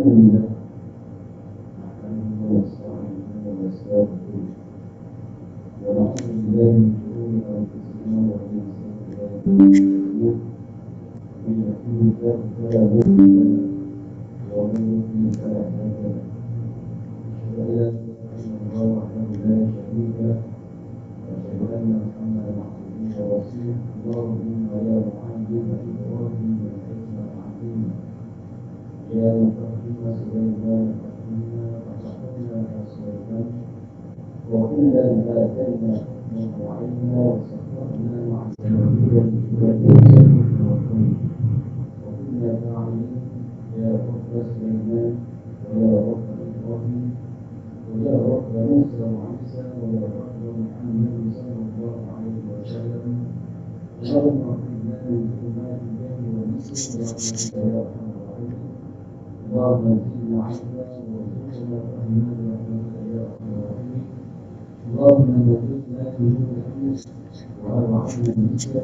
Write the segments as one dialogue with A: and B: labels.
A: لله نحمده ونستعينه ونستغفره ونعوذ بالله من شرور أنفسنا ومن سيئات أعمالنا من يهده الله فلا مضل له ومن يضلل فلا هادي له أشهد أن لا إله إلا الله وحده لا شريك له وأشهد أن محمدا عبده ورسوله اللهم يا معلم إبراهيم علمنا وعلمنا يا مفهم سليمان فهمنا وفقهنا رسولا وكلا آتينا حكما وعلما وسخرنا مع سبيل وكنا فاعلين يا رب سليمان ويا رب إبراهيم ويا رب موسى وعيسى ويا رب محمد صلى الله عليه وسلم اللهم اغفرنا من ظلمات الجهل والنسل برحمتك يا ارحم الراحمين اللهم زدنا علما وارزقنا فهما برحمتك يا ارحم الراحمين اللهم نزلنا في نور الحديث وارحمنا بالنسبه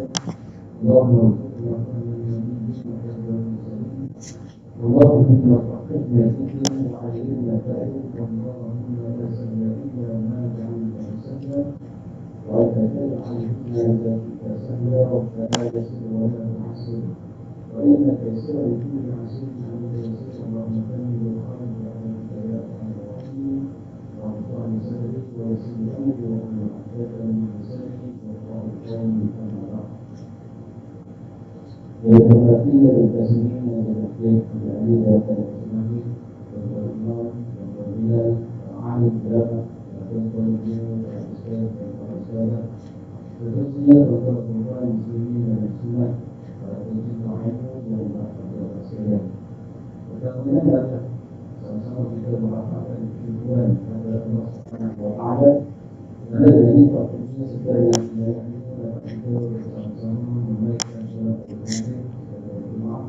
A: اللهم ارزقنا فهم النبيين وحفظ المرسلين اللهم فقهنا فيه وعلمنا فائده اللهم لا سهل الا ما جعلته سهلا وأنت تجعل فينا ذاتك سهلا ربنا يسر ولا تعسر وإنك يسر لكل عسير عليك يسر اللهم كمل الخير وأنت يا أرحم الراحمين وارفع لسانك ويسر أمري وأن أحدث من لساني وقال قومي كما بعد للمتقين التسليم والتوفيق بالعلم والتسليم والإيمان والبلاد وعن الدابة والتنظيم والإسلام والرسالة والتسليم والتوفيق المسلمين والسنة والتوفيق عنه والرسالة وكمان هذا sama-sama kita merasakan kehidupan kepada Allah Subhanahu wa Ta'ala dan dari faktornya segala yang dilayani dapat kita bersama-sama menaikkan solat berhari dan berjemaah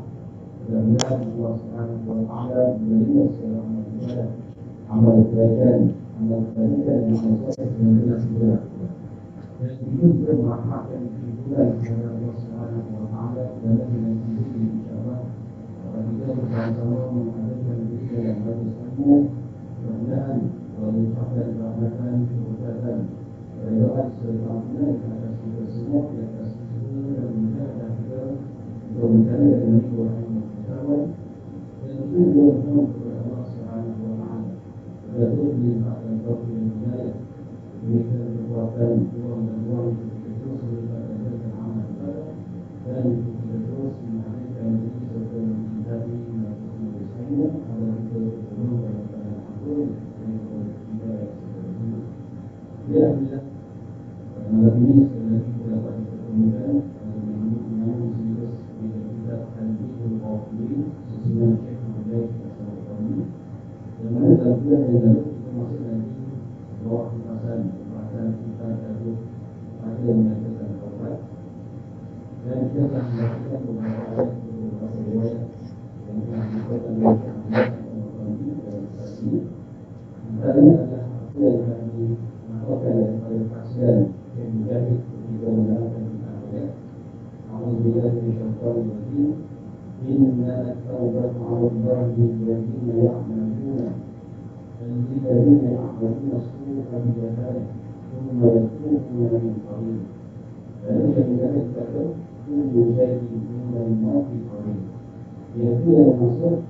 A: mudah-mudahan Allah Subhanahu wa Ta'ala menerima segala amal ibadah amal kebaikan amal kebaikan yang masyarakat dan benar segala dan itu juga merahmatkan kehidupan kepada Allah Subhanahu wa Ta'ala dan dengan sendiri insyaAllah kita bersama-sama mengadakan berita yang bagus ilmu kemudahan mengucapkan rahmatan keberkatan keredaan serta ampunan ke atas kita semua di atas semua dan menjaga kita untuk mencari dan mencari Tuhan yang dan itu juga mohon kepada Allah Subhanahu wa Ta'ala agar terus dilimpahkan taufik dan hidayah diberikan kekuatan ruang dan ruang untuk kita terus melakukan amal ibadah dan untuk kita terus menghadirkan diri serta mencintai ilmu agar kita bertemu dalam keadaan ampun dan hidayah seterusnya. Ya Allah, malam ini sekali lagi kita dapat dipertemukan menyambung siklus bidang kita Al-Bidul Qawfidin susunan Syekh Muhammad As-Sawqani yang mana dalam bulan yang lalu kita masuk lagi bawah kemasan pembahasan kita jatuh pada menyatakan taubat dan kita telah melakukan beberapa ayat beberapa riwayat yang telah dikatakan oleh Syekh Muhammad As-Sawqani dalam kisah ini. Antaranya adalah apa yang kami melakukan daripada kajian yang Mujahid ketika menerangkan tentang ayat A'udzubillahi minasyaitonir rajim inna at-taubata 'ala Allahi lilladzina ya'maluna lilladzina ya'maluna as-su'a bi-jahalah thumma yatubuna min qarib. Dan yang Mujahid kata kullu syai'in min al-mauti qarib. Iaitu yang maksud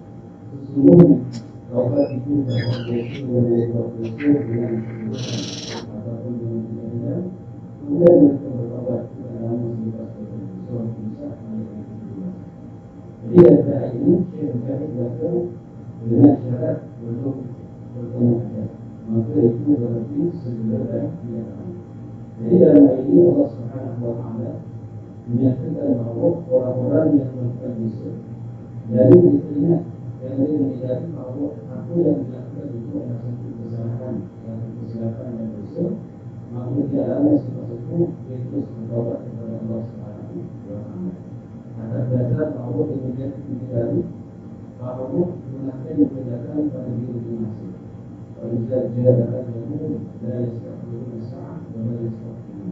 A: sesungguhnya taubat itu dapat berlaku dengan ataupun dengan kemudian mereka bertobat kepada Allah selepas surah Nisa ayat yang kedua. Jadi dari ayat ini Syekh Mujahid berkata dengan syarat untuk bertemu ayat maka itu berarti segera dan biarkan. Jadi dalam ayat ini Allah Subhanahu wa Ta'ala menyatakan bahawa orang-orang yang melakukan dosa jadi kita ingat yang dia menyadari bahawa apa yang dilakukan itu adalah satu kesalahan dan dosa maka dia alami sifat itu dia terus bertobat kepada Allah Subhanahu wa Ta'ala atas dasar bahawa kemudian menyadari bahawa melakukan kebijakan pada diri masing Al-Jad jadakan jamu dari sekalian saat dan dari sekalian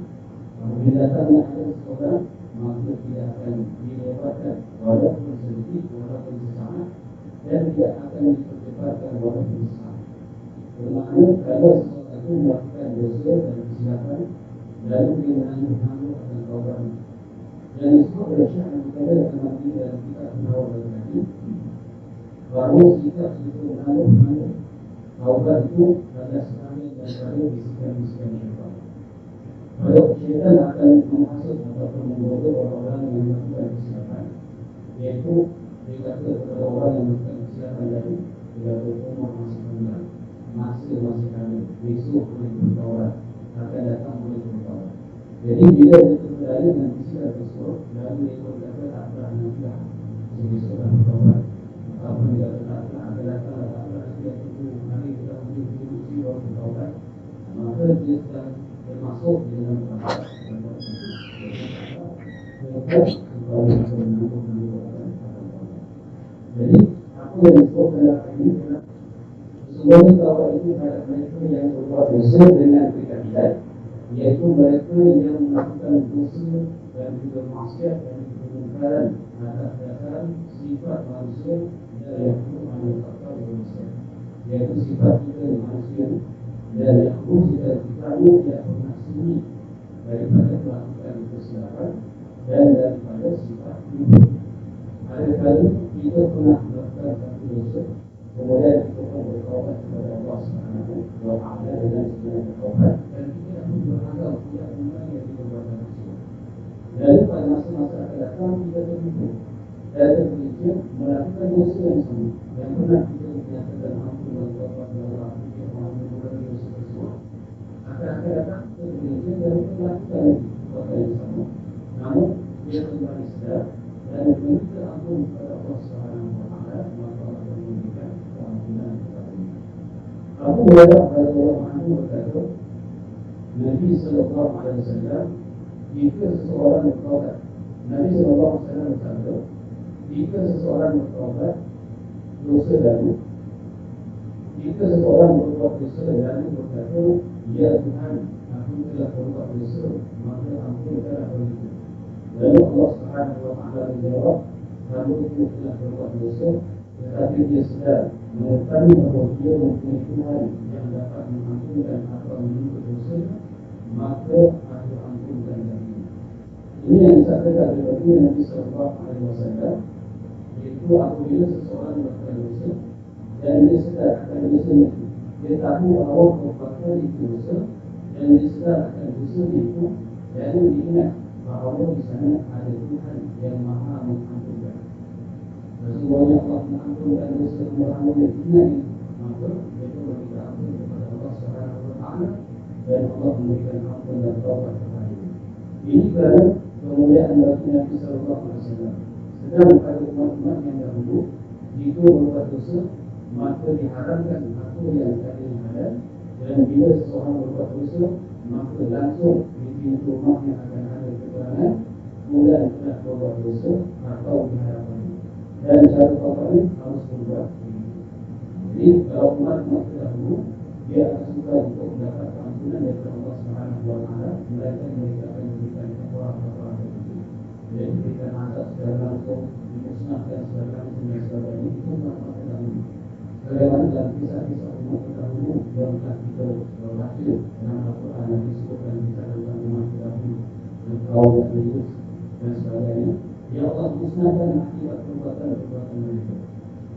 A: apabila datangnya ada seseorang maka tidak akan dilewatkan walaupun sedikit walaupun sesaat dan tidak akan diperkenalkan mendapatkan walaupun besar. Bermakna kalau seseorang itu melakukan dosa dan kesilapan, lalu dia menangguh akan taubat. Dan disebut oleh Syekh Al-Bukhari Al-Mati dalam kitab An-Nawar Al-Hadi, bahawa sikap itu menangguh taubat itu adalah sebagai daripada bisikan-bisikan syaitan. Kalau syaitan akan menghasut ataupun menggoda orang-orang yang melakukan kesilapan, iaitu dia kata kepada orang yang melakukan kesilapan tadi, dia umur masih panjang, masa masih ada, besok boleh bertaubat, akan datang boleh bertaubat. Jadi bila dia terpedaya dengan bisikan tersebut, lalu dia berkata taklah nantilah besok akan bertaubat, ataupun dia kata taklah akan datang, taklah nanti aku hari kita mungkin berdiri baru bertaubat, maka dia sedang termasuk di dalam taubat. Jadi apa yang disebut dalam ini adalah sesungguhnya taubat itu pada mereka yang berbuat dosa dengan berkaitan, iaitu mereka yang melakukan dosa dan juga maksiat dan kemungkaran atas dasar sifat manusia dan yang manusia manusia, iaitu sifat kita manusia dan yang kita kamu tidak pernah sunyi daripada melakukan kesilapan dan daripada sifat itu. Ada kali kita pernah melakukan satu dosa, kemudian kita pun bertaubat kepada Allah SWT dengan sebenarnya bertaubat, dan kita pun berharap tidak mengenai perbuatan tersebut. Lalu pada masa-masa akan datang kita terhitung dan tergelincir melakukan dosa yang sama yang pernah kita menyatakan ampun dan taubat kepada Allah yang maha mengurangi dosa tersebut. Akan datang tergelincir dan melakukan perbuatan yang sama, namun dia kembali sedar dan meminta ampun kepada Allah SWT, maka Allah akan memberikan keampunan kepadanya. Abu Hurairah radhiyallahu anhu berkata, Nabi sallallahu alaihi wasallam, jika seseorang bertaubat, Nabi sallallahu alaihi wasallam berkata, jika seseorang bertaubat dosa lalu, jika seseorang berbuat dosa lalu berkata, ya Tuhan, aku telah berbuat dosa, maka ampunkanlah bagiku. Lalu Allah SWT menjawab, kamu itu telah berbuat dosa, tetapi dia sedar mengetahui bahawa dia mempunyai Tuhan yang dapat mengampunkan atau menuntut dosa, maka aku ampunkan baginya. Ini yang disampaikan oleh Nabi SAW, iaitu apabila seseorang melakukan dosa dan dia sedar akan dosa itu, dia tahu bahawa perbuatan itu dosa dan dia sedar akan dosa itu, lalu diingat bahawa di sana ada Tuhan yang maha mengampunkan. Sesungguhnya Allah mengampunkan dosa orang yang ingat itu, maka dia pun meminta ampun kepada Allah SWT dan Allah memberikan ampun dan taubat kepadanya. Ini kerana kemuliaan bagi Nabi SAW. Sedang pada umat-umat yang dahulu, jika berbuat dosa, maka diharamkan apa yang tadi halal, dan bila seseorang berbuat dosa, maka langsung di pintu rumah yang akan ada keterangan mula telah berbuat dosa atau diharapkan. Dan cara taubat ini harus berbuat. Jadi kalau umat-umat terdahulu, dia akan suka untuk mendapat ampunan daripada Allah SWT, mereka akan memberikan kafara-kafara tertentu. Jadi diberikan azab secara langsung, dimusnahkan secara langsung dan sebagainya. Itu umat-umat terdahulu. Bagaimana dalam kisah-kisah umat terdahulu yang telah kita baca dalam Al-Quran yang disebutkan kisah tentang umat terdahulu, kaum Nabi dan sebagainya, ya Allah musnahkan akibat perbuatan-perbuatan mereka.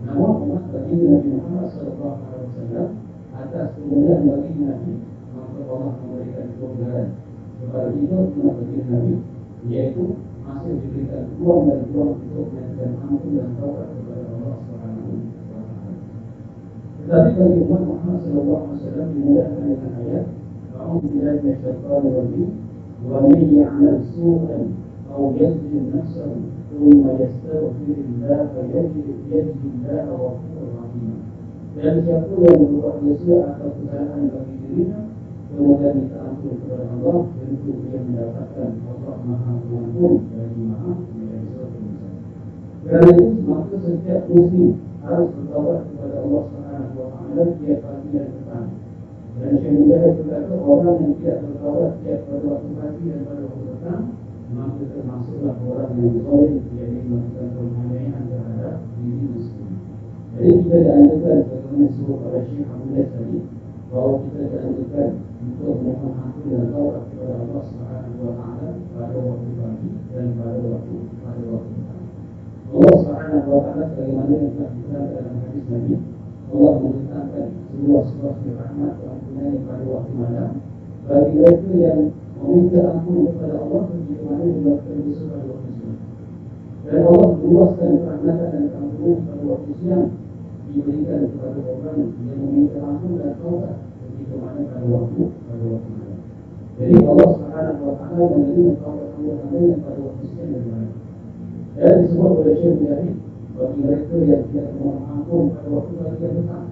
A: Namun umat baginda Nabi Muhammad SAW, atas kemuliaan baginda Nabi, maka Allah memberikan kemuliaan kepada kita umat baginda Nabi, iaitu masih diberikan ruang dan ruang untuk menyatakan ampun dan taubat kepada Allah SWT. Tetapi bagi umat Muhammad SAW dimudahkan dengan ayat A'udzu billahi minasyaitonir rajim wa may ya'mal su'an aw yadhlim nafsahu thumma yastaghfirullah fa yajidillah ghafurur rahim. Dan siapa yang berbuat dosa atau kesalahan bagi dirinya kemudian minta ampun kepada Allah, tentu dia mendapatkan Allah Maha Pengampun lagi Maha Penyayang. Kerana itu maka setiap muslim harus bertaubat kepada Allah SWT tiap pagi dan petang. Dan Syekh Mujahid berkata, orang yang tidak bertaubat tiap pada waktu pagi dan pada waktu petang, maka termasuklah orang yang zalim, iaitu melakukan penganiayaan terhadap diri muslim. Jadi kita dianjurkan sebagaimana disebut oleh Syekh Hamid tadi, bahawa kita dianjurkan untuk memohon ampun dan taubat kepada Allah Subhanahu wa taala pada waktu pagi dan pada waktu petang. Allah Subhanahu wa taala sebagaimana yang telah diterangkan dalam hadis Nabi, Allah memerintahkan sebuah rahmat keampunan pada waktu malam bagi mereka yang meminta ampun kepada Allah jika mana melakukan dosa pada waktu siang. Dan Allah meluaskan rahmatan dan keampunan pada waktu siang diberikan kepada orang yang meminta ampun dan taubat jika mana pada waktu malam. Jadi Allah Subhanahu wa taala menerima taubat hamba-hambanya pada waktu siang dan malam. Dan disebut oleh Syekh Mujahid, bagi mereka yang tidak memohon ampun pada waktu pagi dan petang,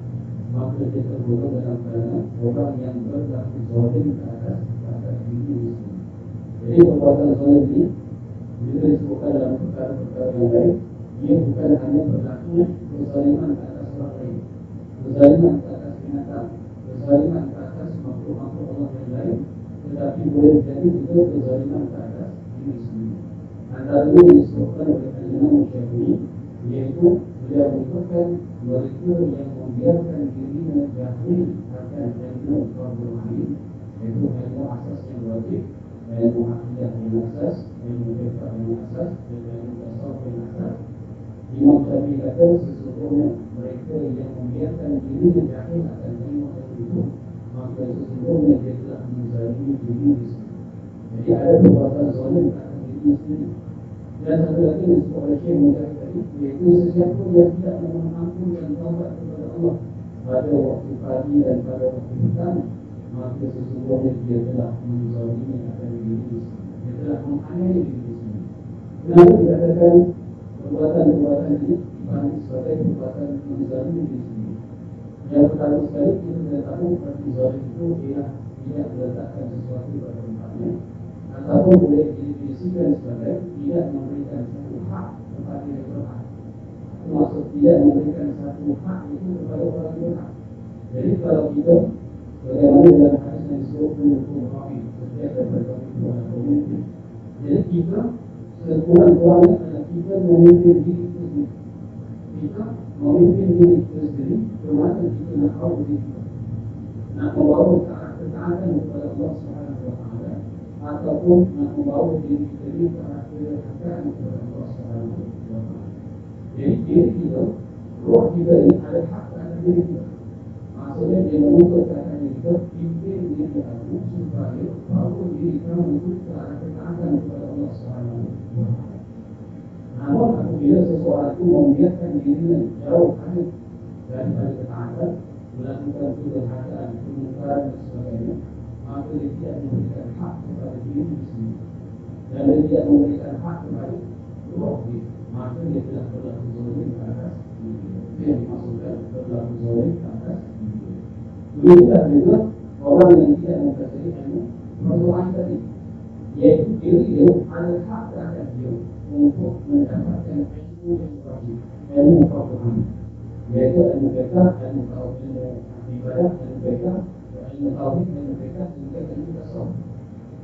A: maka dia tergolong dalam kalangan orang yang berlaku zalim ke atas diri sendiri. Jadi perbuatan zalim ini bila disebutkan dalam perkara-perkara yang lain, dia bukan hanya berlaku kezaliman ke atas orang lain, kezaliman ke atas binatang, kezaliman ke atas makhluk-makhluk Allah yang lain, tetapi boleh jadi juga kezaliman ke atas diri sendiri. Antara ini disebutkan oleh Imam Syafi'i, yaitu beliau menyebutkan mereka yang membiarkan dirinya jahil akan ilmu fardhu ain, yaitu ilmu asas yang wajib, ilmu akidah yang asas, ilmu fiqh yang asas, dan ilmu tasawuf yang asas. Imam Syafi'i kata sesungguhnya mereka yang membiarkan dirinya jahil akan ilmu itu, maka sesungguhnya dia telah menzalimi diri sendiri. Jadi ada perbuatan zalim akan diri sendiri. Dan satu lagi yang disebut oleh Syekh Mujahid tadi, iaitu sesiapa yang tidak memohon ampun dan taubat kepada Allah pada waktu pagi dan pada waktu petang, maka sesungguhnya dia telah menzalimi akan diri sendiri. Dia telah menganiaya diri sendiri. Kenapa dikatakan perbuatan-perbuatan ini dipandang sebagai perbuatan menzalimi diri sendiri? Yang pertama sekali, kita tidak tahu arti zalim itu ialah tidak meletakkan sesuatu pada tempatnya, ataupun boleh didefinisikan sebagai tidak memberikan satu hak kepada yang berhak. Maksud tidak memberikan satu hak itu kepada orang yang berhak. Jadi kalau kita bagaimana dalam hadis yang disebut dengan kami setiap daripada pemimpin, jadi kita sekurang-kurangnya adalah kita memimpin diri kita sendiri. Kita memimpin diri kita sendiri bermakna kita nak tahu diri kita, nak membawa ketaatan kepada Allah Subhanahu wa taala, ataupun nak membawa diri kita ini ke arah kedekatan kepada Allah Subhanahu wa taala. Jadi diri kita, roh kita ini ada hak atas diri kita. Maksudnya dia menuntut kepada diri kita, pimpin diri aku supaya bawa diri kamu itu ke arah kedekatan kepada Allah Subhanahu wa taala. Namun apabila seseorang itu membiarkan dirinya jauh daripada ketaatan, melakukan kejahatan, kemungkaran dan sebagainya, maka dia tidak memberikan hak kepada diri sendiri, dan dia tidak memberikan hak kepada roh dia, maka dia telah berlaku zalim ke atas diri. Itu yang dimaksudkan berlaku zalim ke atas diri. Begitulah juga orang yang tidak mempelajari ilmu fardhu ain tadi, yaitu diri dia ada hak ke atas dia untuk mendapatkan ilmu yang wajib, ilmu fardhu ain, yaitu ilmu fiqh, ilmu ibadah, ilmu fiqh, ilmu tauhid, ilmu fiqh, juga ilmu tasawuf.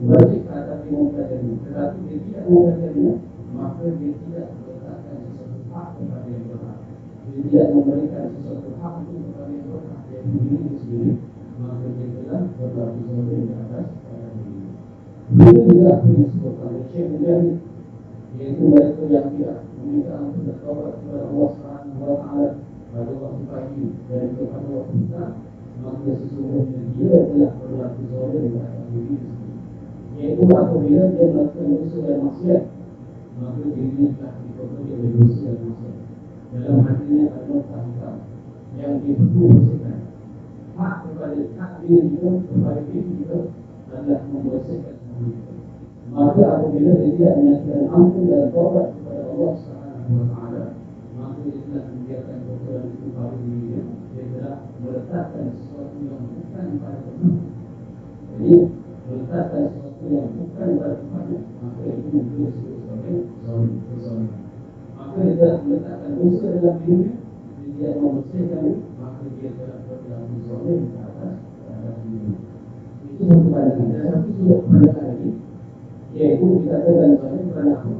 A: Wajib atas dia mempelajarinya. Tetapi dia tidak mempelajarinya, maka dia tidak meletakkan sesuatu hak kepada yang berhak. Dia tidak memberikan sesuatu hak itu kepada yang berhak, yaitu diri sendiri, maka dia telah berlaku zalim di atas diri. Begitu juga apa yang disebutkan oleh Syekh Mujahid, yaitu mereka yang tidak meminta ampun dan taubat kepada Allah Subhanahu wa taala pada waktu pagi dan pada waktu petang, maka sesungguhnya dia telah berlaku zalim di atas diri sendiri. Yaitu apabila dia melakukan dosa dan maksiat, maka dirinya telah dipotong oleh dosa dan maksiat. Dalam hatinya ada nota hitam yang dia perlu bersihkan. Hak kepada hak diri kita kepada diri kita adalah membersihkan diri kita. Maka apabila dia tidak menyatakan ampun dan taubat kepada Allah Subhanahu wa taala, maka dia telah membiarkan kotoran itu pada dirinya. Dia telah meletakkan sesuatu yang bukan pada tempatnya. Jadi meletakkan sesuatu yang bukan pada tempatnya, maka itu juga disebut sebagai zalim. Maka dia telah meletakkan dosa dalam dirinya, dia tidak membersihkan, maka dia telah berlaku zalim ke atas dirinya. Itu satu pandangan. Dan satu sudut pandangan lagi, yaitu dikatakan zalim kerana apa?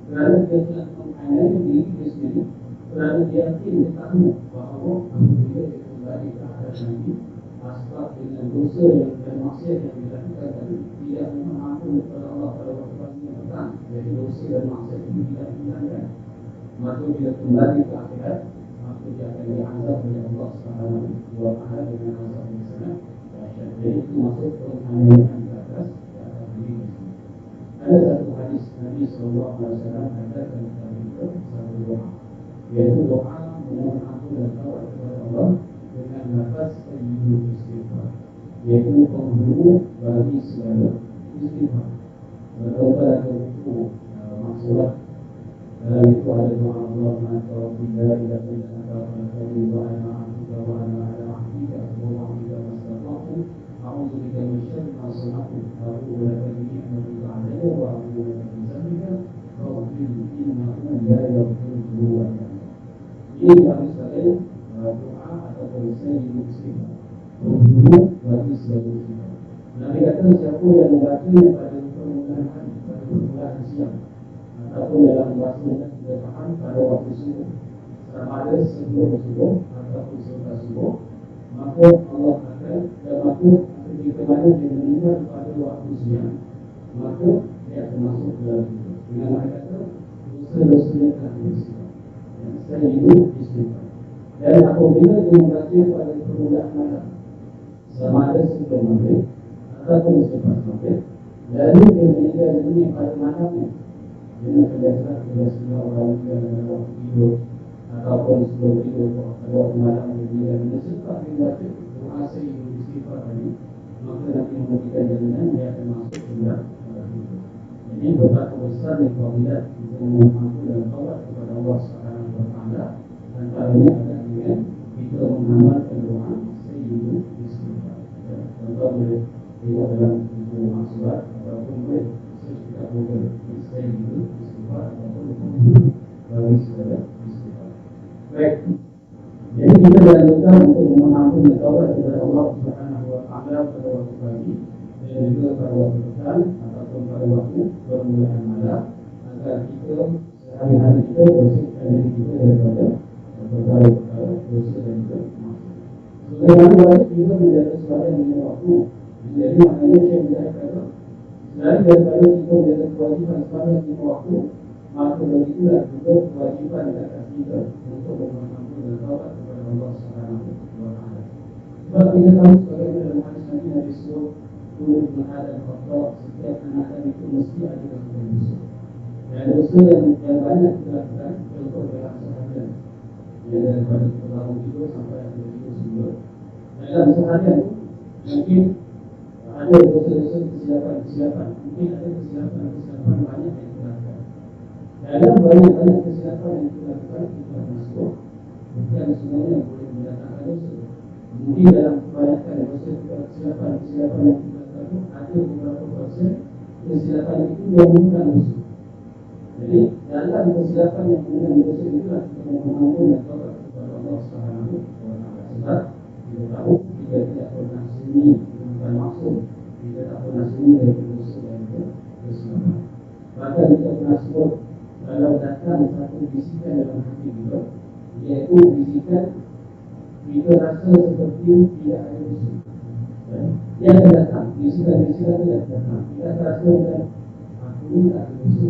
A: Kerana dia telah menganiaya diri dia sendiri, kerana dia yakin, dia tahu bahawa apabila dia kembali kembali ke atas lagi. Sebab dengan dosa yang dan maksiat yang dilakukan tadi tidak mengampun kepada Allah pada waktu pagi yang petang. Jadi dosa dan maksiat itu tidak dihilangkan. Maka dia kembali ke akhirat, maka dia akan diazab oleh Allah Subhanahu wa Ta'ala dengan azab yang sangat dahsyat. Jadi itu masuk penganiayaan ke atas diri. Ada satu hadis Nabi Sallallahu Alaihi Wasallam katakan kepada kita satu doa, yaitu doa memohon ampun dan taubat kepada Allah dengan lafaz tayyibul istighfar, yaitu penghulu bagi segala istighfar. Berdoa dan berdoa maksudnya dalam itu ada doa Allah Maka Bila Ila Ila Ila Ila Wa Ana Ahmika Wa Ana Ala Ahmika Wa Ahmika Mastata'u A'udhu Bika Mishal Masalatu A'udhu Laka Bi'ikmatika Alaya Wa A'udhu Laka Bizamika Fa'udhu Innahu La Yabdul Wa Ini bagi sekalian doa atau tulisan di muslimah berhubung bagi segala muslimah. Nabi kata siapa yang membacanya pada permulaan hari, pada permulaan siang, ataupun dalam bahasa kita faham pada waktu subuh, sama ada sebelum subuh ataupun selepas subuh, maka Allah akan dan maka ketika mana dia meninggal pada waktu siang, maka dia akan masuk ke dalam itu. Dengan mereka kata dosa-dosanya akan dibersihkan. Dan saya hidup istighfar. Dan apabila dia membaca pada permulaan malam, sama ada sebelum maghrib ataupun selepas maghrib, lalu dia meninggal dunia pada malamnya, dengan kebiasaan orang yang waktu tidur ataupun sebelum tidur pada waktu malam dia menyesatkan dia baca doa saya istighfar tadi, maka nanti memberikan jaminan dia akan masuk ke dalam itu. Jadi betapa besar dan fadilat untuk memohon dan taubat kepada Allah Subhanahu wa Ta'ala, antaranya adalah dengan kita mengamalkan doa saya istighfar. Contoh boleh tengok dalam buku Maksurat ataupun boleh kita Google saya istighfar ataupun bagi segala istighfar. Baik. Jadi kita dianjurkan untuk memohon dan taubat kepada Allah Subhanahu wa Ta'ala pada waktu pagi dan juga pada waktu petang ataupun pada waktu permulaan malam, agar kita sehari-hari kita bersihkan diri kita daripada perkara-perkara dosa dan juga maksiat. Sebagaimana baik juga menjaga sebagian dengan waktu. Jadi maknanya saya menjadi kata selain daripada kita menjaga kewajiban sebagian dengan waktu, maka begitulah juga kewajiban atas kita untuk memohon dan taubat kepada Allah Subhanahu wa Ta'ala. Sebab kita tahu sebagaimana dalam hadis Nabi disebut kullu ibn Adam khata', setiap anak Adam itu mesti ada gangguan dosa. Dan dosa yang banyak kita lakukan, contoh dalam seharian, ia daripada kita bangun tidur sampai kita tidur sebelum. Dalam seharian itu mungkin ada dosa-dosa kesilapan, mungkin ada kesilapan banyak yang kita lakukan. Dalam banyak-banyak kesilapan yang kita lakukan, kita masuk, bukan semuanya boleh mendatangkan dosa. Mungkin dalam kebanyakan dosa kesilapan yang kita lakukan, ada beberapa persen kesilapan itu yang bukan dosa. Jadi dalam kesilapan yang bukan dosa itulah kita memohon dan taubat kepada Allah Subhanahu wa Ta'ala. Sebab kita tahu kita tidak pernah sunyi, kita bukan maksum, kita tak pernah sunyi dari dosa dan kesilapan. Bahkan kita pernah sebut kalau datang satu bisikan dalam hati kita, iaitu bisikan kita rasa seperti tidak ada dosa. Dia akan datang, bisikan-bisikan itu akan datang. Kita akan rasa macam aku ni tak ada dosa,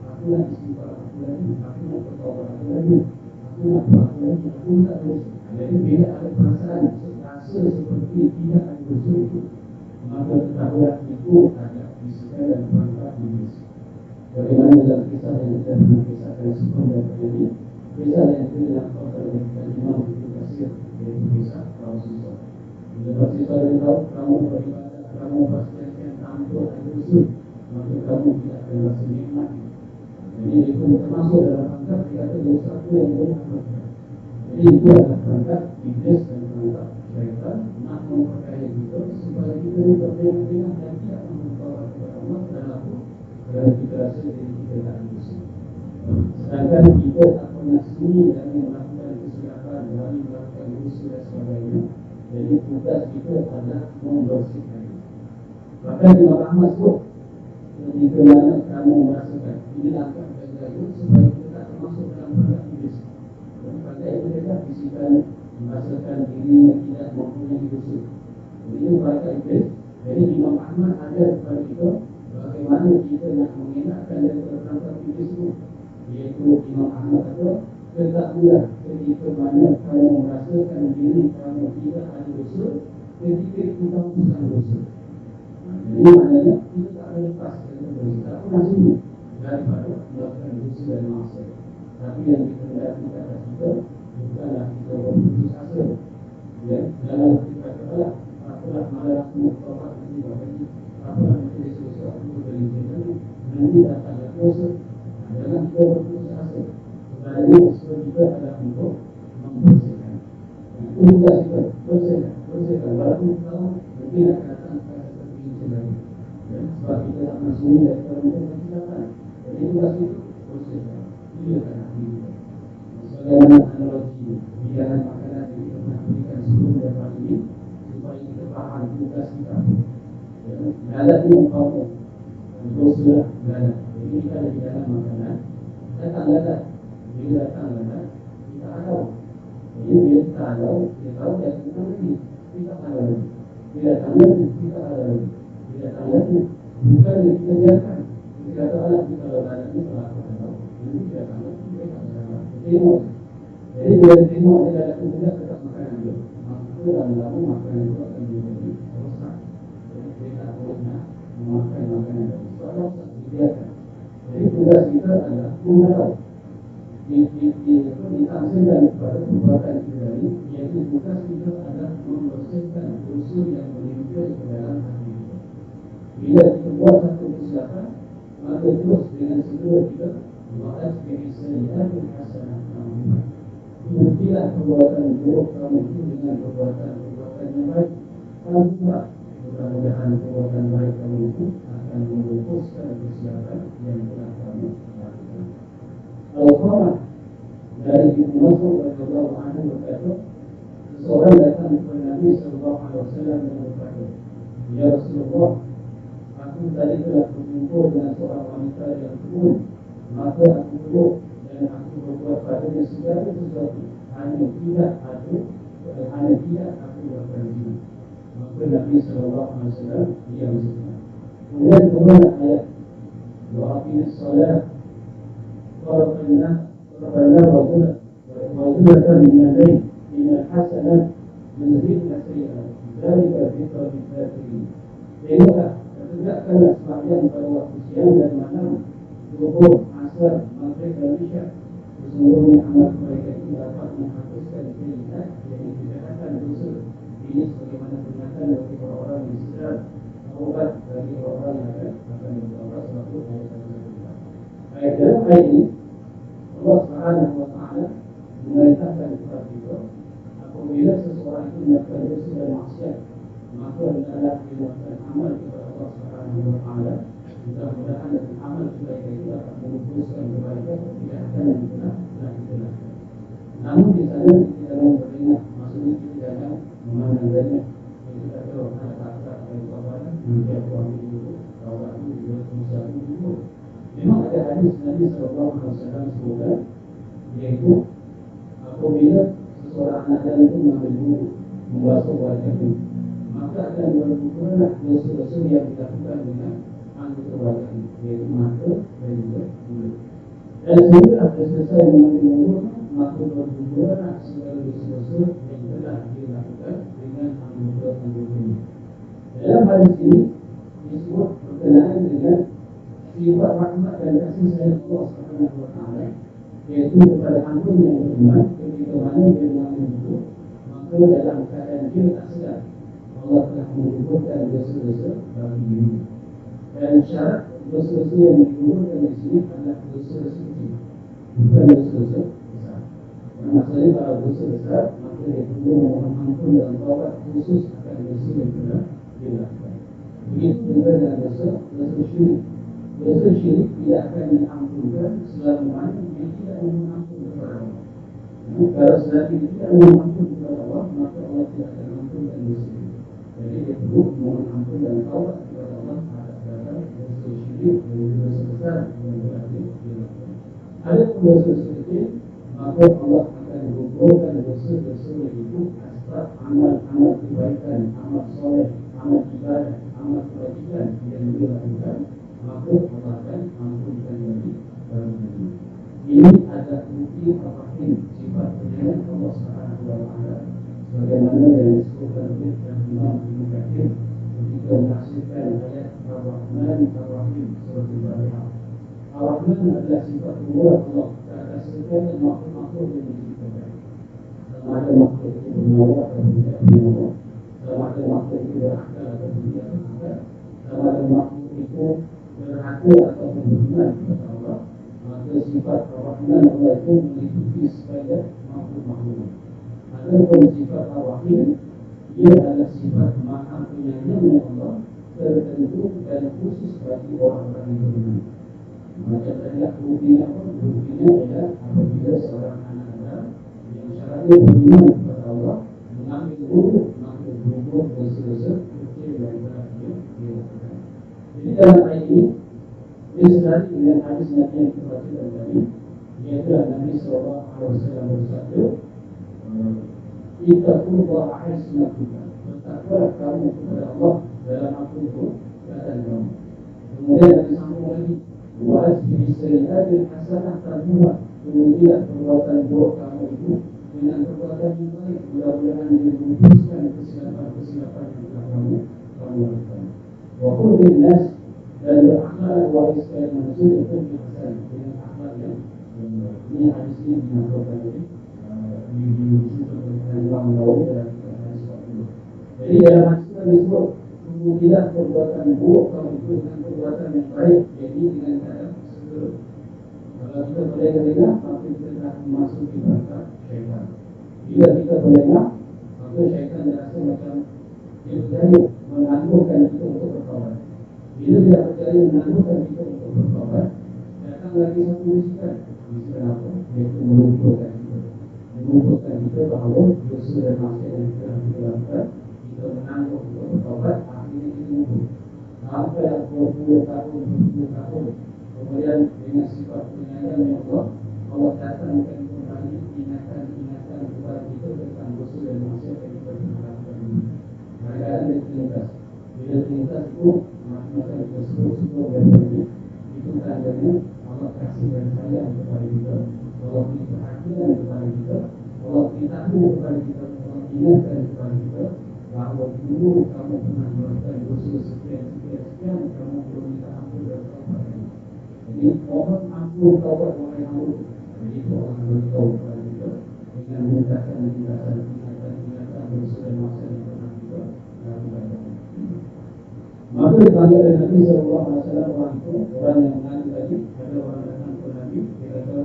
A: aku nak istighfar aku lagi, aku nak bertaubat aku lagi, aku nak buat aku lagi, aku tak ada dosa. Jadi bila ada perasaan rasa seperti tidak ada dosa itu, maka ketahuan itu ada bisikan dan perangkat iblis. Bagaimana dalam kisah yang kita mengisahkan sebelum daripada ini, kisah yang kita dapat dari Imam Ibn Katsir, yaitu kisah Rasulullah. Bila Rasulullah beritahu, kamu beribadah, kamu pastikan tanpa ada dosa, maka kamu tidak akan rasa nikmat. Jadi itu termasuk dalam perangkat dia kata dosa itu yang boleh amalkan. Jadi itu adalah perangkat iblis dan perangkat syaitan nak memperkaya kita supaya kita berpindah-pindah dan tidak membawa kepada Allah dan aku. Kerana kita rasa diri kita tak dosa. Sedangkan kita tak pernah sunyi dari melakukan kesilapan, dari melakukan dosa dan sebagainya. Jadi tugas kita adalah membersihkan diri. Bahkan Imam Ahmad sebut, ketika mana kamu merasakan ini langkah bagi supaya kita tak termasuk dalam perangkat iblis. Dan perangkat itu adalah bisikan merasakan dirinya tidak mempunyai dosa. Ini mereka iblis. Jadi Imam Ahmad ajar kepada kita bagaimana kita nak mengelakkan daripada perangkap iblis itu. Iaitu Imam Ahmad kata, ketahuilah ketika mana kamu merasakan diri kamu tidak ada dosa, ketika itu kamu sedang dosa. Jadi maknanya kita tak boleh lepas daripada dosa. Tak pernah sini daripada melakukan dosa dan maksiat. Tapi yang dikendaki atas kita bukanlah kita berputus asa. Ya, dalam kita katalah apalah malah aku bertobat nanti bagi apalah menjadi sesuatu aku berlimpah nanti akan ada dosa. Jangan kita berputus asa. Sebenarnya usaha kita adalah untuk membersihkan. Itu juga kita bersihkan. Walaupun tahu mungkin akan datang seperti itu lagi. Ya, sebab kita tak masuk ini daripada mungkin kesilapan. Jadi tugas itu bersihkan. Ia akan hati kita. Sebagaimana analogi bilangan makanan yang kita pernah berikan sebelum dapat ini supaya kita faham tugas kita. Ya, dalam ini umpama dosa dalam. Jadi kita ada di dalam makanan. Datang lalat. Bila datang lalat, kita tahu. Jadi bila kita tahu, dia tahu dia kita lagi. Kita tahu. Bila datang lagi, kita tahu. Bila datang lagi, bukan yang kita biarkan. Kita kata alat kita lalat ini salah tahu. Jadi kita datang lagi, kita tak salah. Tengok. Jadi bila tengok dia dalam tubuhnya tetap makanan dia. Maka dalam lama makanan itu akan menjadi rosak. Jadi kita tak boleh nak memakan makanan itu. Sebab rosak dibiarkan. Jadi tugas kita adalah mengetahui. Ditafsirkan kepada perbuatan kita ini, iaitu tugas kita adalah membersihkan dosa yang melimpah ke dalam hati kita. Bila kita buat satu kesilapan, maka terus dengan segera kita buat kebiasaan hasanah kamu. Buktilah perbuatan buruk kamu itu dengan perbuatan yang baik. Alhamdulillah, mudah-mudahan perbuatan baik kamu itu akan menghapuskan kesilapan yang telah kamu lakukan. Al-Qamah dari Ibnu Mas'ud radhiyallahu anhu berkata, seseorang datang kepada Nabi sallallahu alaihi wasallam dan berkata, "Ya Rasulullah, aku tadi telah berjumpa dengan seorang wanita yang kebun, maka aku duduk dan aku berbuat padanya segala sesuatu, hanya tidak aku berbuat zina." Maka Nabi sallallahu alaihi wasallam diam sejenak. Kemudian turun ayat, "Wa aqimis shalah ربنا وزلة من الليل إن الحسنة يذهبن السيئات ذلك ذكر للذاكرين." Tengoklah, tegakkanlah sembahyang pada waktu siang dan malam, zuhur, asar, maghrib dan isya. Sesungguhnya amal mereka itu dapat menghapuskan kejahatan yang dikatakan dosa. Ini sebagaimana peringatan bagi orang-orang yang sedar, taubat bagi orang-orang yang akan bertaubat. Sebab ayat dalam ayat ini Allah Subhanahu wa taala memerintahkan kepada kita, apabila seseorang itu melakukan dosa dan maksiat, maka hendaklah dia melakukan amal kepada Allah Subhanahu wa taala. Mudah-mudahan dengan amal kebaikan itu dapat mengumpulkan kebaikan kejahatan yang telah kita lakukan. Namun di sana kita jangan beringat, maksudnya kita jangan memandang remeh. Kita tahu ada tak-tak dari kawanan, dia buang itu, kawan itu, dia berusaha itu. Memang ada hadis Nabi sallallahu alaihi wasallam sebutkan, iaitu apabila seseorang anak dan itu mengambil wudu, membasuh wajahnya, maka akan bergugurlah dosa-dosa yang dilakukan dengan anggota wajahnya, iaitu mata dan juga mulut. Dan sehingga apabila selesai mengambil wudu, maka bergugurlah segala dosa-dosa yang telah dilakukan dengan anggota-anggotanya. Dalam hadis ini disebut berkenaan dengan sifat rahmat dan kasih sayang Allah Subhanahu wa taala, yaitu kepada hamba yang beriman. Ketika mana dia mengambil wudu, maka dalam keadaan dia tak sedar, Allah telah menggugurkan dosa-dosa bagi dirinya. Dan syarat dosa-dosa yang digugurkan di sini adalah dosa-dosa kecil, bukan dosa-dosa besar. Maksudnya kalau dosa besar, maka dia perlu memohon ampun dan taubat khusus akan dosa yang telah dilakukan. Begitu juga dengan dosa syirik. Dosa syirik tidak akan diampunkan selama mana dia tidak memohon ampun kepada Allah. Kalau selagi dia tidak memohon ampun kepada Allah, maka Allah tidak akan ampunkan dosa itu. Jadi dia perlu memohon ampun dan taubat kepada Allah terhadap dosa syirik dan dosa besar yang telah dilakukan. Ada pun dosa kecil, maka Allah akan menggugurkan dosa dosa-dosa itu asbab amal-amal kebaikan, amal soleh, amal ibadah, amal kebajikan yang dia lakukan, maka Allah akan ampunkan bagi baginya. Ini ada bukti rahim, sifat penyayang Allah Subhanahu wa Ta'ala, sebagaimana yang disebutkan oleh Imam Ibnu Katsir ketika menafsirkan ayat Ar-Rahman Ar-Rahim surah Al-Fatihah. Ar-Rahman adalah sifat umur Allah ke atas segala makhluk-makhluk yang diciptakan. Sama ada makhluk itu bernyawa atau tidak bernyawa, sama ada makhluk itu berakal atau tidak berakal, sama ada makhluk itu berhati atau beriman kepada Allah, maka sifat Ar-Rahman Allah itu meliputi segala makhluk-makhluk. Adapun sifat Ar-Rahim, ia adalah sifat maha penyayangnya Allah tertentu dan khusus bagi orang-orang yang beriman. Macam tadi buktinya apa? Buktinya adalah apabila seorang anak Adam yang syaratnya beriman kepada Allah mengambil wudhu, maka wudhu dosa-dosa kecil dan berat yang dia lakukan. Jadi dalam ayat ini dia sedari dengan hadis Nabi yang kita bacakan tadi, iaitu Nabi SAW bersabda, "Ittaqullah haitsu kuntum." Bertakwalah kamu kepada Allah dalam apapun keadaan kamu. Kemudian Nabi sambung lagi, "Wa'asbi sayyi'atil hasanah tamhuha." Kemudian perbuatan buruk kamu itu dengan perbuatan yang baik, mudah-mudahan dia melupuskan kesilapan-kesilapan yang telah kamu lakukan. Wa qul linnas, dan berakhlak wahai sekalian manusia itu hasan, dengan akhlak yang baik. Ini hadis ini dinukilkan oleh Imam Nawawi dalam hadis 40. Jadi dalam hadis itu disebut tidak perbuatan buruk kamu itu dengan perbuatan yang baik, jadi dengan keadaan segera. Kalau kita boleh dengar, maka kita telah memasuki perangkap syaitan. Bila kita boleh dengar, maka syaitan rasa macam dia percaya menganggurkan kita untuk bertaubat. Bila dia percaya menanggungkan kita untuk bertaubat, datang lagi satu bisikan. Bisikan apa? Iaitu melumpuhkan kita. Melumpuhkan kita bahawa dosa dan maksiat yang kita lakukan, kita menanggung untuk bertaubat, akhirnya kita lumpuh. Sampai 20 tahun, 20 tahun. Kemudian dengan sifat penyayang yang Allah datangkan kembali ingatan-ingatan kepada kita tentang dosa dan maksiat yang kita lakukan ini. Kadang-kadang dia terlintas. Bila terlintas itu, maka kita sebut-sebut dan berbalik. Itu tandanya Allah kasih dan sayang kepada kita, Allah beri perhatian kepada kita, Allah beri tahu kepada kita, Allah ingatkan kepada kita bahawa dulu kamu pernah melakukan dosa sekian, kamu belum minta ampun dan taubat. Jadi mohon ampun taubat wahai hamba. Jadi itu Allah beritahu kepada kita dengan meningkatkan ingatan dosa dan maksiat yang pernah kita lakukan. Maka dipanggil oleh Nabi SAW orang itu, orang yang mengadu tadi, ada orang datang ke Nabi, dia kata,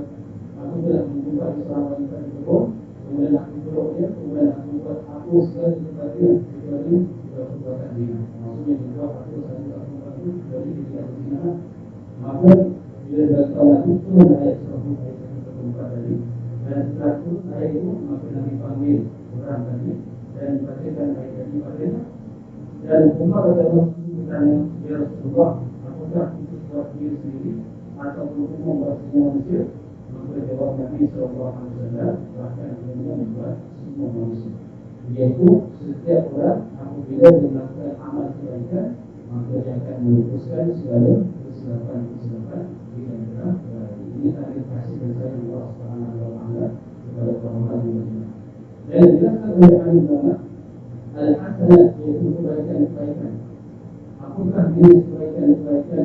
A: aku telah menjumpai seorang wanita di kebun, kemudian aku peluk dia, kemudian aku buat aku segala kepada dia, kecuali perbuatan zina. Maksudnya dia buat aku satu perbuatan, kecuali dia tidak berzina. Maka bila dia beritahu Nabi, turun ayat surah ayat 144 tadi, dan setelah turun ayat itu, maka Nabi panggil orang tadi, dan bacakan ayat tadi padanya, dan Umar adalah bertanya, ya Rasulullah, apakah itu buat diri sendiri ataupun umum buat semua manusia? Maka jawab Nabi SAW, bahkan umum buat semua manusia. Iaitu setiap orang apabila dia melakukan amal kebaikan, maka dia akan melupuskan segala kesilapan di antara ini tadi kasih dan sayang Allah Subhanahu wa Ta'ala kepada orang-orang yang beriman. Dan dijelaskan oleh ahli ulama, al-hasanah iaitu kebaikan-kebaikan. Apakah jenis kebaikan-kebaikan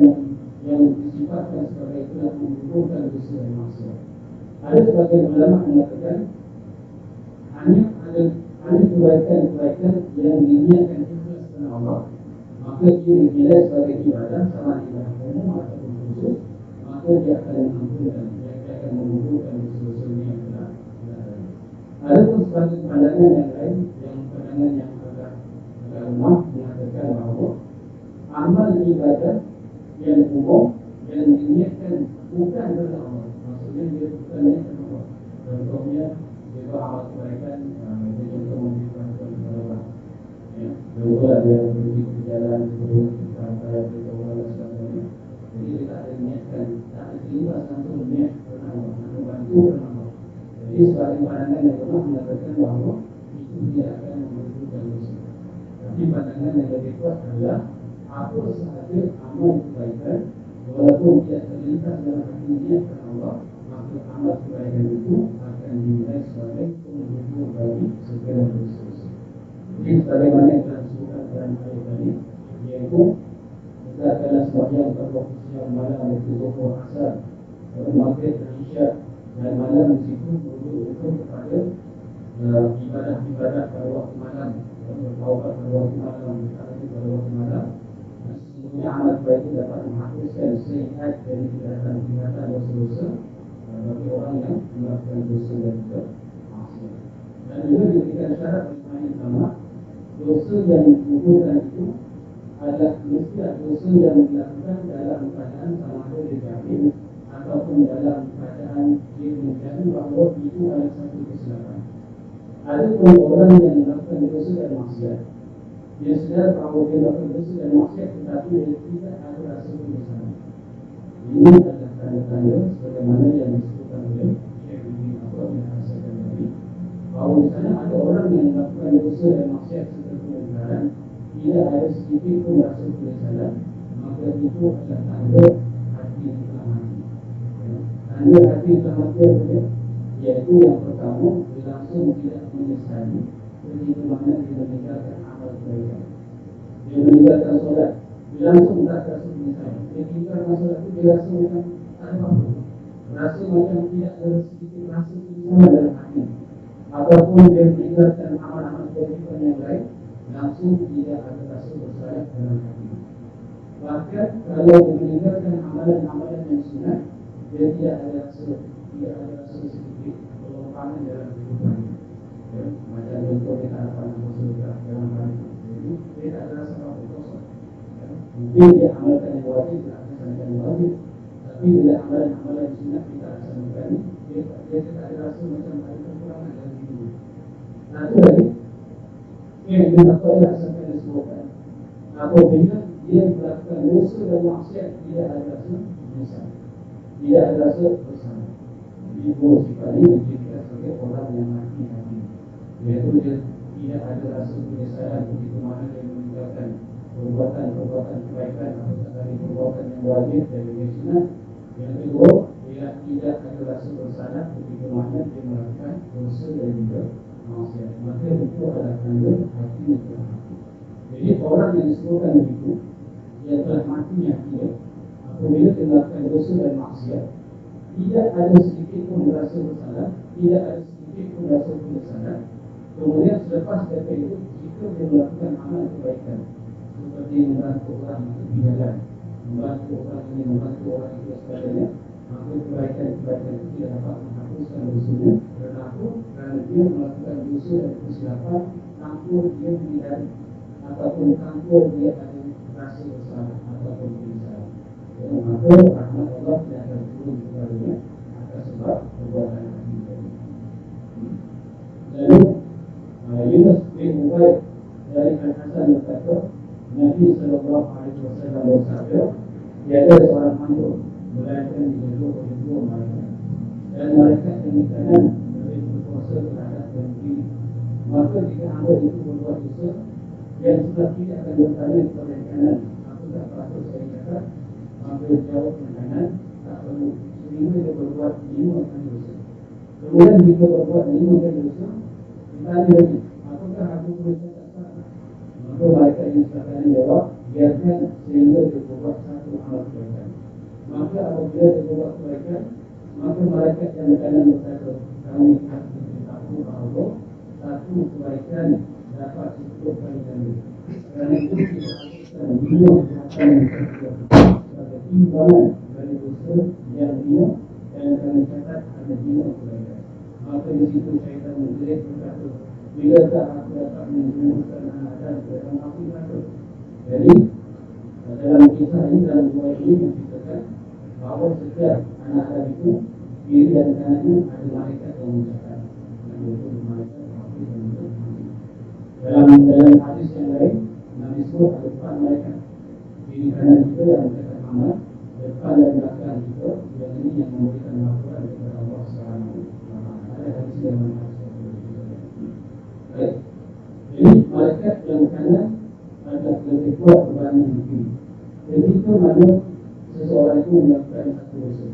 A: yang disifatkan sebagai telah menggugurkan dosa dan maksiat? Ada sebagian ulama mengatakan hanya kebaikan-kebaikan yang diniatkan ikhlas kerana Allah, maka dia dinilai sebagai ibadah, sama ibadah umum ataupun khusus, maka dia akan mengampunkan, dia akan menggugurkan dosa-dosanya yang telah dilakukan. Ada pun sebagian pandangan yang lain, yang pandangan yang agak lemah, mengatakan bahawa amal ibadah yang umum yang diniatkan bukan kerana Allah, maksudnya dia bukan niat kerana Allah. Contohnya dia buat amal kebaikan, dia contoh memberi bantuan kepada orang, contohlah dia pergi ke jalan sebelum sampai ke orang dan sebagainya. Jadi dia tak ada niatkan, tak ada terlibat langsung niat kerana Allah, nak membantu kerana Allah. Jadi sebagai pandangan yang lemah mengatakan bahawa itu tidak akan membentukkan dosa. Tapi pandangan yang lebih kuat adalah apa sahaja amal kebaikan walaupun tidak terlintas dalam hati niat kepada Allah, maka amal kebaikan itu akan dinilai sebagai penghibur bagi segala dosa-dosa. Jadi sebagaimana yang telah disebutkan dalam ayat tadi, iaitu hendaklah sembahyang pada waktu siang malam iaitu zuhur asar, maghrib dan isyak, dan malam di situ merujuk kepada ibadah-ibadah pada waktu malam, bertaubat pada waktu malam, bertaubat pada waktu malam. Sesungguhnya amal baik itu dapat menghapuskan sayiat dari kejahatan-kejahatan dosa-dosa bagi orang yang melakukan dosa dan juga maksiat. Dan juga diberikan syarat oleh ulama, dosa yang digugurkan itu adalah mesti dosa yang dilakukan dalam keadaan sama ada dia jahil ataupun dalam keadaan dia menjadi bahawa itu adalah satu kesilapan. Ada pun orang yang melakukan dosa dan maksiat, dia sedar bahawa dia melakukan dosa dan maksiat tetapi dia tidak ada rasa penyesalan. Ini adalah tanda-tanda sebagaimana yang disebutkan oleh Syekh Ibn Abbas yang hasilkan tadi, bahawa di sana ada orang yang melakukan dosa dan maksiat serta kemungkaran, tidak ada sedikit pun rasa penyesalan, maka itu adalah tanda hati yang telah mati. Tanda hati yang telah mati adalah, iaitu yang pertama, dia langsung tidak menyesali ketika mana dia meninggalkan amal kebaikan. Dia meninggalkan solat, dia langsung tak rasa menyesali. Dia tinggalkan solat itu, dia rasa macam tak ada apa-apa, rasa macam tidak ada sedikit rasa penyesalan dalam hati. Ataupun dia meninggalkan amal-amal kebajikan yang lain, langsung tidak ada rasa bersalah dalam hati. Bahkan kalau dia meninggalkan amalan-amalan yang sunat, dia tidak ada rasa sedikit kelompangan dalam kehidupannya. Macam contohnya harapan bersedekah dalam hal itu, jadi dia tak ada rasa apa kosong. Mungkin dia amalkan yang wajib, dia laksanakan yang wajib, tapi bila amalan-amalan sunat kita laksanakan, dia tak ada rasa macam ada kekurangan dalam hidup. Satu lagi yang apa yang sampai disebutkan, apabila dia melakukan dosa dan maksiat, tidak ada rasa menyesal, tidak ada rasa bersalah. Jadi dua sifat ini dijadikan sebagai orang yang mati hati, iaitu dia tidak ada rasa penyesalan begitu mana dia meninggalkan perbuatan kebaikan atau dari perbuatan yang wajib dari yang sunat. Yang kedua, dia tidak ada rasa bersalah begitu mana dia melakukan dosa dan juga maksiat. Maka itu adalah tanda hati yang telah mati. Jadi orang yang disebutkan begitu, dia telah matinya hatinya apabila dia melakukan dosa dan maksiat, tidak ada sedikit pun rasa bersalah, tidak ada sedikit pun rasa penyesalan. Kemudian selepas daripada itu, jika dia melakukan amal kebaikan seperti membantu orang di jalan, membantu orang ini, membantu orang itu sebagainya, maka kebaikan-kebaikan itu tidak dapat menghapuskan dosanya. Kerana dia melakukan dosa dan kesilapan tanpa dia menyadari ataupun tanpa dia ada rasa bersalah ataupun penyesalan. Maka rahmat Allah tidak akan turun kepadanya atas sebab perbuatan hati tadi. Lalu Yunus bin Ubaid dari Al-Hasan berkata, Nabi SAW bersabda, tiada seorang hamba melainkan dijaga oleh dua malaikat, dan malaikat yang kanan lebih berkuasa terhadap yang kiri. Maka jika hamba itu berbuat dosa, yang sebelah kiri akan bertanya kepada yang kanan, apa tak patut saya cakap? Maka jawab yang kanan, tak perlu, sehingga dia berbuat 5 kali dosa. Kemudian jika berbuat 5 kali dosa, ditanya lagi, apakah aku boleh cakap salah? Maka malaikat yang sebelah kanan jawab, biarkan sehingga dia berbuat 1 amal kebaikan. Maka apabila dia berbuat kebaikan, maka malaikat yang kanan berkata, kami akan beritahu bahawa 1 kebaikan dapat 10 kali ganda. Kerana itu kita haruskan 5 kebaikan yang terjadi sebagai timbangan dari dosa yang 5, dan kami catat ada 5 kebaikan. Maka di situ syaitan menjerit berkata, bila tak aku dapat menjerumuskan anak Adam ke dalam api neraka. Jadi dalam kisah ini, dalam dua ini menceritakan bahawa setiap anak Adam itu kiri dan kanannya ada malaikat yang mencatat, yang itu malaikat api dan juga api. Dalam hadis yang lain, Nabi sebut ada 4 malaikat kiri kanan kita yang mencatat amal, depan dan belakang kita yang ini yang memberikan laporan kepada Allah SWT. Ada hadis yang Baik. Jadi malaikat yang kanan agak lebih kuat berbanding yang kiri. Ketika mana seseorang itu melakukan satu dosa,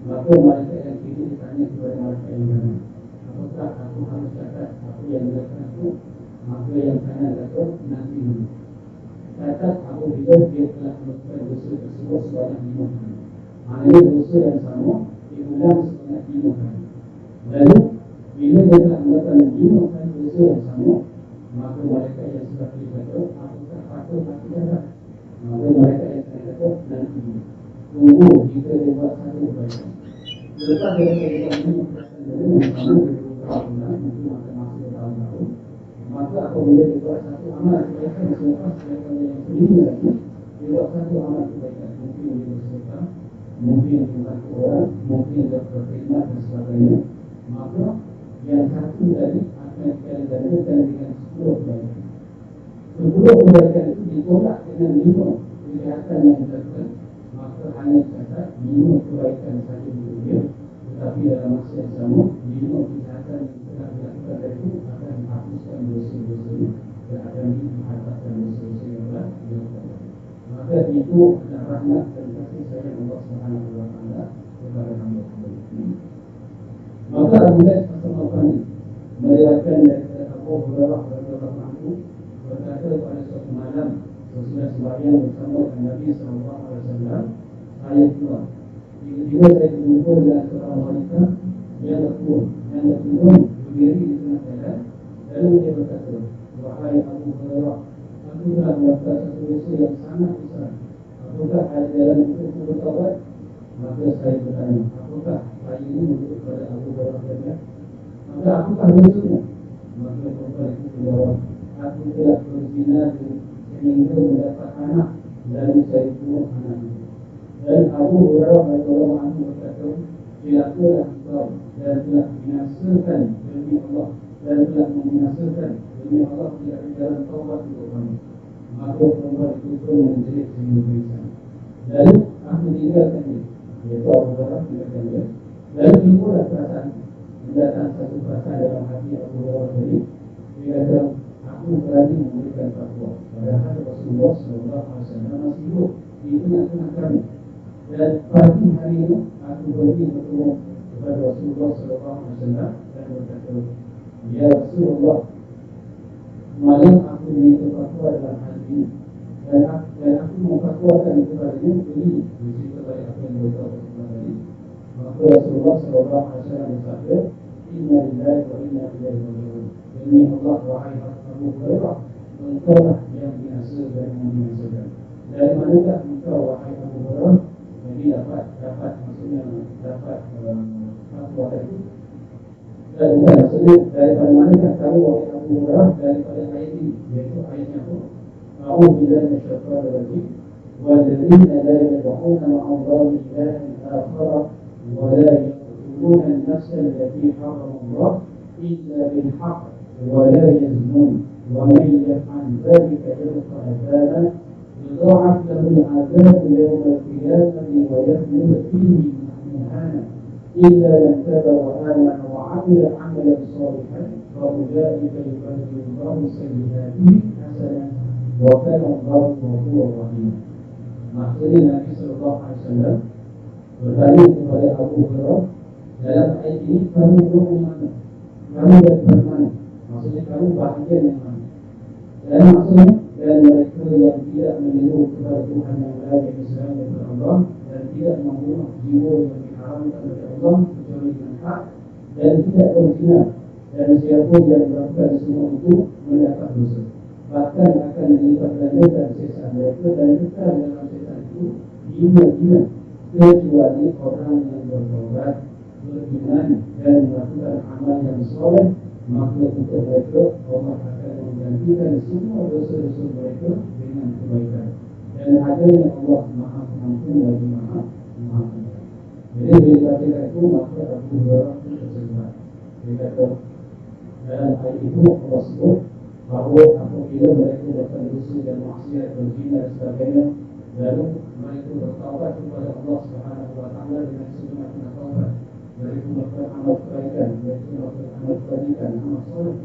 A: maka malaikat yang kiri ditanya kepada malaikat yang kanan, apakah aku harus catat apa yang dilakukan itu? Maka yang kanan kata nanti dulu. Catat apabila dia telah melakukan dosa tersebut sebanyak 5 kali. Maknanya dosa yang sama diulang sebanyak 5 kali. Lalu bila dia telah melakukan 5 kali dosa yang sama, maka malaikat yang sudah kata, apakah aku catat? Maka malaikat yang kata nanti dulu. Tunggu jika dia buat satu kebaikan. Lepas dia buat 5 perasaan yang sama dari beberapa bulan, mungkin akan masuk bertahun-tahun. Maka apabila dibuat satu amal kebaikan selepas kebaikan yang kelima lagi, dibuat satu amal kebaikan, mungkin dia bersedekah, mungkin membantu orang, mungkin dia berkhidmat dan sebagainya, maka yang satu tadi akan digandakan dengan 10 kebaikan. 10 kebaikan itu ditolak dengan 5 kejahatan yang dilakukan, maka hanya catat 5 kebaikan saja di dunia, tetapi dalam masa yang sama 5 kejahatan yang telah dilakukan itu akan dihapuskan dosa-dosa dan akan dihapuskan dosa-dosa yang telah dilakukan. Maka itu adalah rahmat dan kasih sayang Allah Subhanahu wa taala kepada hamba-hamba ini. Maka Abu Bakar As-Siddiq meriwayatkan dari Abu Hurairah radhiyallahu anhu berkata pada suatu malam sesudah sembahyang bersama dengan Nabi sallallahu alaihi wasallam, saya keluar. Tiba-tiba saya berjumpa dengan seorang wanita yang berturun berdiri di tengah jalan. Lalu dia berkata, wahai Abu Hurairah, aku telah melakukan satu dosa yang sangat besar. Apakah ada jalan untuk bertaubat? Maka saya bertanya, apakah saya ini menurut kepada Abu Hurairah? Maka apakah dosanya? Maka perempuan itu menjawab, aku telah berzina sehingga mendapat anak, lalu saya bunuh anak itu. Dan Abu Hurairah radhiyallahu anhu berkata, silakanlah engkau dan telah binasakan demi Allah dan telah membinasakan demi Allah tidak ada jalan taubat untuk kamu. Maka perempuan itu pun menjerit sehingga pingsan. Lalu aku tinggalkan dia, iaitu Abu Hurairah tinggalkan dia. Lalu timbullah perasaan, mendatang satu perasaan dalam hati Abu Hurairah tadi. Dia kata, aku berani memberikan fatwa, padahal Rasulullah SAW masih hidup di tengah-tengah kami. Dan pagi hari ini aku pergi bertemu kepada Rasulullah SAW dan berkata, ya Rasulullah, malam aku diminta fatwa dalam hal ini dan aku memfatwakan kepadanya begini. Di situ balik apa yang beritahu Rasulullah tadi. Maka Rasulullah SAW bersabda, inna lillahi wa inna ilaihi raji'un. Demi Allah, wahai Abu Hurairah, engkau lah yang binasa dan yang membinasakan. Dari manakah engkau, wahai Abu Hurairah? Jadi dapat maksudnya dapat fatwa itu. Dan maksudnya daripada manakah kamu, wahai Abu Hurairah, daripada ayat ini, yaitu ayatnya apa? A'udzu billahi minasyaitonir rajim. Walladzina la yad'una ma'a Allahi ilahan akhar wa la yaqtuluna an-nafsa allati harrama Allah illa bil haqq wa la yaznun wa man yaf'al dhalika yalqa adhaban يضاعف له العذاب يوم القيامة ويخلد فيه مهانا إلا من تاب وآمن وعمل عملا صالحا فأولئك يبدل الله سيئاتهم حسنات وكان الله غفورا رحيما. Maksudnya Nabi Sallallahu Alaihi Wasallam bertanya kepada Abu Hurairah, dalam ayat ini kamu dari mana? Kamu dari mana? Maksudnya kamu bahagian yang mana? Dan maksudnya dan mereka yang tidak menyeru kepada Tuhan yang lain selain daripada Allah dan tidak membunuh jiwa yang diharamkan oleh Allah kecuali dengan hak dan tidak berzina, dan siapa yang melakukan semua itu mendapat dosa, bahkan akan dilipat gandakan siksa mereka dan kekal dalam siksa itu hingga kecuali orang yang bertaubat, beriman dan melakukan amal yang soleh, maka untuk mereka Allah akan menggantikan semua dosa-dosa mereka dengan kebaikan. Dan adanya Allah Maha Pengampun lagi Maha Penyayang. Jadi bila kita itu maka Abu Hurairah itu tersebar. Dia kata dalam ayat itu Allah sebut bahawa apabila mereka melakukan dosa dan maksiat, berzina dan sebagainya, lalu mereka bertaubat kepada Allah Subhanahu wa taala dengan sebenar-benar taubat, mereka melakukan amal kebaikan, mereka melakukan amal kebajikan, amal soleh,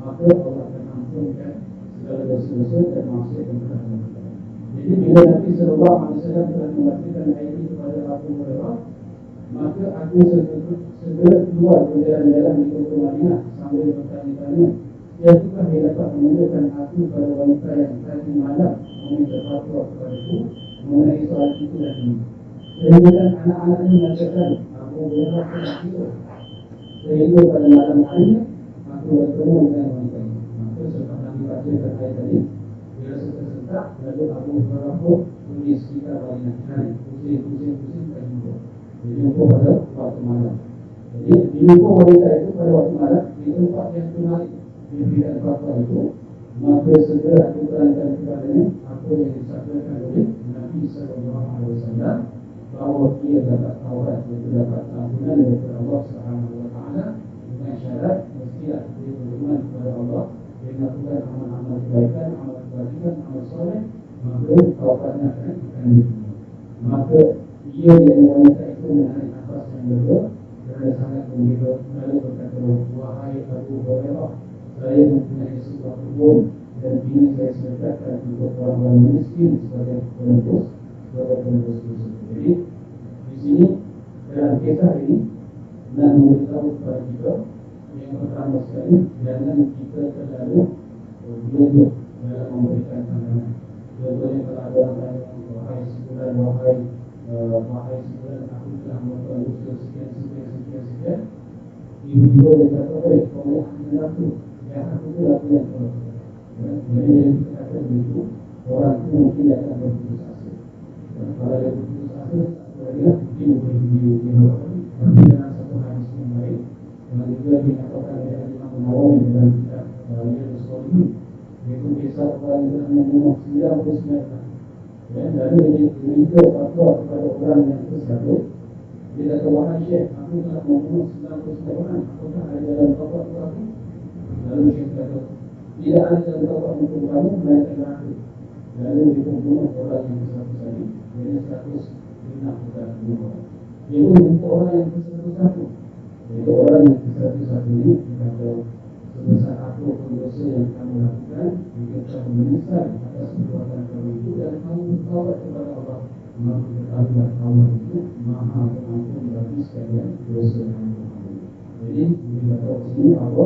A: maka Allah akan ampunkan segala dosa-dosa dan maksiat yang telah dilakukan. Jadi bila Nabi sallallahu alaihi wasallam telah mengatakan ayat ini kepada Abu Hurairah, maka aku segera keluar berjalan-jalan di kota Madinah sambil bertanya-tanya, siapakah yang dapat menunjukkan aku pada wanita yang tadi malam meminta fatwa kepadaku mengenai soal itu dan ini. Sehingga anak-anaknya mengatakan, Abu Hurairah telah tidur. Sehingga pada malam hari aku bertemu dengan wanita ini. Maka setelah Nabi baca ayat tadi, dia rasa tersentak, lalu Abu Hurairah pun pergi sekitar Madinah, cari pusing-pusing tak jumpa. Dia jumpa pada waktu malam. Jadi jumpa wanita itu pada waktu malam di tempat yang terbalik. Dia tidak fatwa itu, maka segera aku terangkan kepadanya apa yang disabdakan oleh Nabi sallallahu alaihi wasallam, bahawa ia dapat taubat dan dapat ampunan daripada Allah Subhanahu wa taala dengan syarat mesti dia beriman kepada Allah, dia melakukan amal-amal kebaikan, amal kebajikan, amal soleh, maka taubatnya akan diterima. Maka ia yang wanita itu menarik nafas yang lega kerana sangat gembira, lalu berkata, wahai Abu Hurairah, saya mempunyai sebuah kebun dan ini saya sedekahkan untuk orang-orang miskin sebagai penebus dosa. Jadi di sini dalam kisah ini nak memberitahu kepada kita yang pertama sekali, jangan kita terlalu berlebihan dalam memberikan pandangan. Contohnya kalau ada orang tanya, wahai sebulan aku telah melakukan dosa sekian, ibu-ibu dia kata, kamu akan aku yang aku tu aku yang kau. Jadi kita kata begitu, orang itu mungkin akan berputus asa. Kalau dia berputus asa, dia mungkin boleh dibawa. Tapi dalam satu hadis yang baik, yang juga dikatakan oleh Imam Nawawi dalam kitab Riyadhus Shalihin, iaitu kisah orang yang membunuh 99 orang. Lalu dia minta fatwa kepada orang yang tersebut. Dia kata, wahai Syekh, aku telah membunuh 99 orang, apakah ada jalan fatwa untuk aku? Lalu Syekh kata, tidak ada jalan fatwa untuk kamu melainkan aku. Lalu dia membunuh orang yang ke-100 tadi, jadi 150 orang. Dia pun jumpa orang yang ke-101. Jadi orang yang ke-101 ini, dia kata, sebesar apapun dosa yang kamu lakukan, jika kamu menyesal atas perbuatan kamu itu dan kamu bertaubat kepada Allah, maka ketahuilah Allah itu Maha Pengampun bagi sekalian dosa yang kamu lakukan. Jadi kita tahu di sini bahawa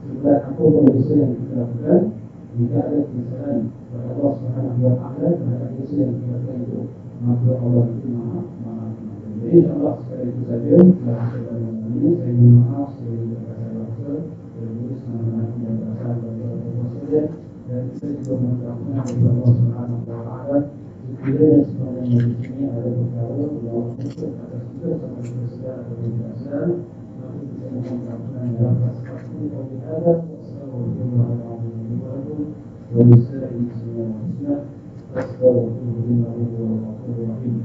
A: segala apapun dosa yang kita lakukan, jika ada penyesalan kepada Allah Subhanahu wa taala terhadap dosa yang kita lakukan itu, maka Allah itu Maha Pengampun. Jadi insya-Allah sekali itu saja ini saya mohon maaf sekali berkata-kata terus mengenai yang berasal dari Allah dan saya juga mengucapkan kepada Allah Subhanahu wa taala sekiranya sebenarnya di sini ada perkara yang untuk atas kita sampai bersedia atau tidak sedar, maka kita mengucapkan dalam kasih untuk ada Assalamualaikum warahmatullahi wabarakatuh. Astagfirullahaladzim.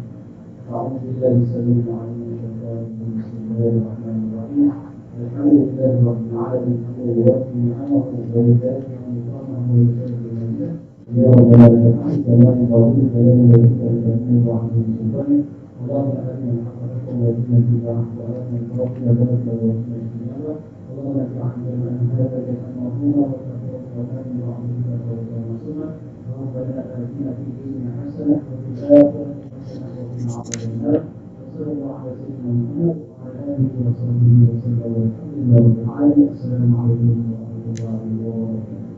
A: أعوذ بالله السميع العليم من الشيطان الرجيم. بسم الله الرحمن الرحيم. الحمد لله رب العالمين حمدا يوافي نعمه ويكافئ نعمه ويكافئ مزيده. يا ربنا لك الحمد كما ينبغي لجلال وجهك ولكرمه وعظيم سلطانه. اللهم أرنا الحق حقا وارزقنا اتباعه وأرنا الباطل باطلا وارزقنا اجتنابه. اللهم اجعلنا من هداك المظلوم وتوفنا وآمنا وعافنا وتوفنا مسلما. ربنا آتنا في الدنيا حسنة وفي الآخرة حسنة وقنا عذاب النار. وصلى الله على سيدنا محمد وعلى آله وصحبه وسلم والحمد لله رب العالمين. السلام عليكم ورحمة الله وبركاته.